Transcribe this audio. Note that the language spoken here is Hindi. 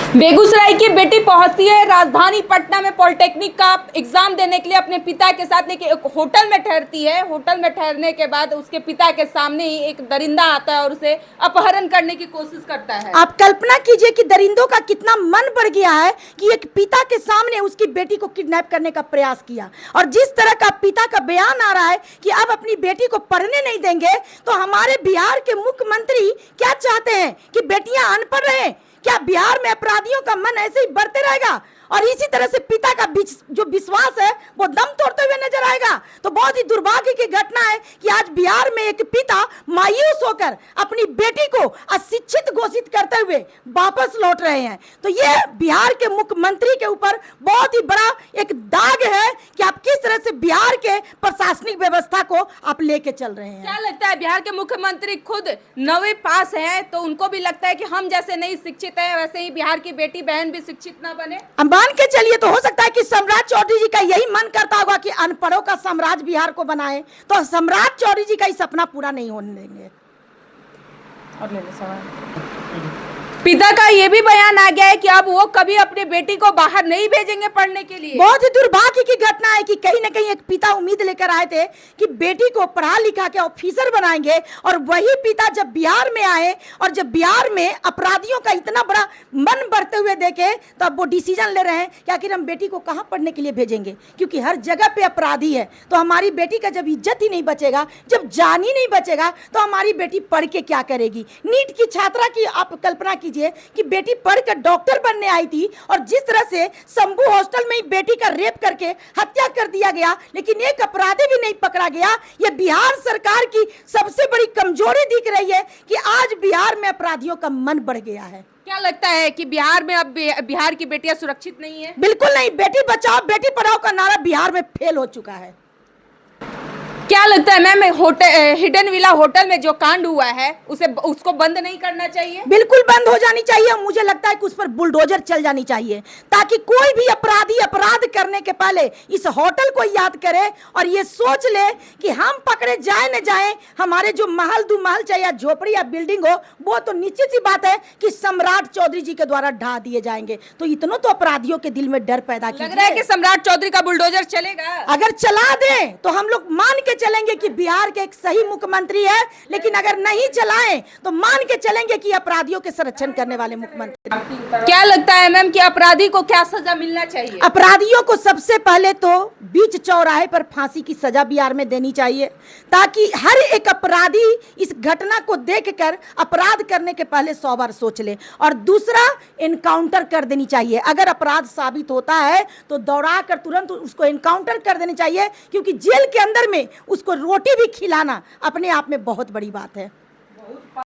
बेगूसराय की बेटी पहुंचती है राजधानी पटना में पॉलिटेक्निक का एग्जाम देने के लिए अपने पिता के साथ, लेकिन एक होटल में ठहरती है। होटल में ठहरने के बाद उसके पिता के सामने ही एक दरिंदा आता है और उसे अपहरण करने की कोशिश करता है। आप कल्पना कीजिए कि दरिंदों का कितना मन बढ़ गया है कि एक पिता के सामने उसकी बेटी को किडनैप करने का प्रयास किया। और जिस तरह का पिता का बयान आ रहा है कि अब अपनी बेटी को पढ़ने नहीं देंगे, तो हमारे बिहार के मुख्यमंत्री क्या चाहते हैं कि बेटियां अनपढ़ रहें? क्या बिहार में अपराधियों का मन ऐसे ही बढ़ते रहेगा और इसी तरह से पिता का जो विश्वास है वो दम तोड़ते हुए नजर आएगा? तो बहुत ही दुर्भाग्य की घटना है कि आज बिहार में एक पिता मायूस होकर अपनी बेटी को अशिक्षित घोषित करते हुए वापस लौट रहे हैं। तो ये बिहार के मुख्यमंत्री के ऊपर बहुत ही बड़ा एक दाग है कि आप किस तरह से बिहार के प्रशासनिक व्यवस्था को आप लेके चल रहे हैं। क्या लगता है, बिहार के मुख्यमंत्री खुद 9वीं पास है तो उनको भी लगता है कि हम जैसे नहीं शिक्षित है, वैसे ही बिहार की बेटी बहन भी शिक्षित ना बने? मान के चलिए तो हो सकता है कि सम्राट चौधरी जी का यही मन करता होगा कि अनपढ़ों का साम्राज्य बिहार को बनाए, तो सम्राट चौधरी जी का ही सपना पूरा नहीं होने देंगे। और ले सवाल। पिता का ये भी बयान आ गया है कि अब वो कभी अपनी बेटी को बाहर नहीं भेजेंगे पढ़ने के लिए। बहुत ही दुर्भाग्य की घटना है कि कहीं ना कहीं एक पिता उम्मीद लेकर आए थे कि बेटी को पढ़ा लिखा के ऑफिसर बनाएंगे, और वही पिता जब बिहार में आए और जब बिहार में अपराधियों का इतना बड़ा मन बढ़ते हुए देखे, तो अब वो डिसीजन ले रहे हैं कि आखिर हम बेटी को कहाँ पढ़ने के लिए भेजेंगे, क्योंकि हर जगह पे अपराधी है। तो हमारी बेटी का जब इज्जत ही नहीं बचेगा, जब जान ही नहीं बचेगा, तो हमारी बेटी पढ़ के क्या करेगी? नीट की छात्रा की आप कल्पना कीजिए कि बेटी पढ़कर डॉक्टर बनने आई थी, और जिस तरह से शंभू हॉस्टल में ही बेटी का रेप करके हत्या कर दिया गया, लेकिन एक अपराधी भी नहीं पकड़ा गया। ये बिहार सरकार की सबसे बड़ी कमजोरी दिख रही है कि आज बिहार में अपराधियों का मन बढ़ गया है। क्या लगता है कि बिहार में अब बिहार की बेटियां सुरक्षित नहीं है? बिल्कुल नहीं। बेटी बचाओ बेटी पढ़ाओ का नारा बिहार में फेल हो चुका है। क्या लगता है मैम, हिडन विला होटल में जो कांड हुआ है उसको बंद नहीं करना चाहिए? बिल्कुल बंद हो जानी चाहिए। मुझे लगता है कि उस पर बुलडोजर चल जानी चाहिए, ताकि कोई भी अपराधी अपराध करने के पहले इस होटल को याद करे और ये सोच ले कि हम पकड़े जाए न जाए, हमारे जो महल दो महल चाहे या झोपड़ी या बिल्डिंग हो, वो तो निश्चित सी बात है कि सम्राट चौधरी जी के द्वारा ढा दिए जाएंगे। तो इतना तो अपराधियों के दिल में डर पैदा लग रहा है कि सम्राट चौधरी का बुलडोजर चलेगा। अगर चला दे तो हम लोग मान के चलेंगे कि बिहार के एक सही मुख्यमंत्री है, लेकिन अगर नहीं चलाएं तो मान के चलेंगे कि अपराधियों के संरक्षण करने वाले मुख्यमंत्री। क्या लगता है मैम कि अपराधी को क्या सजा मिलना चाहिए? अपराधियों को सबसे पहले तो बीच चौराहे पर फांसी की सजा बिहार में देनी चाहिए, ताकि हर एक अपराधी इस घटना को देखकर अपराध करने के पहले 100 बार सोच ले। और दूसरा, एनकाउंटर कर देनी चाहिए। अगर अपराध साबित होता है तो दौड़ा कर तुरंत उसको एनकाउंटर कर देनी चाहिए, क्योंकि जेल के अंदर में उसको रोटी भी खिलाना अपने आप में बहुत बड़ी बात है।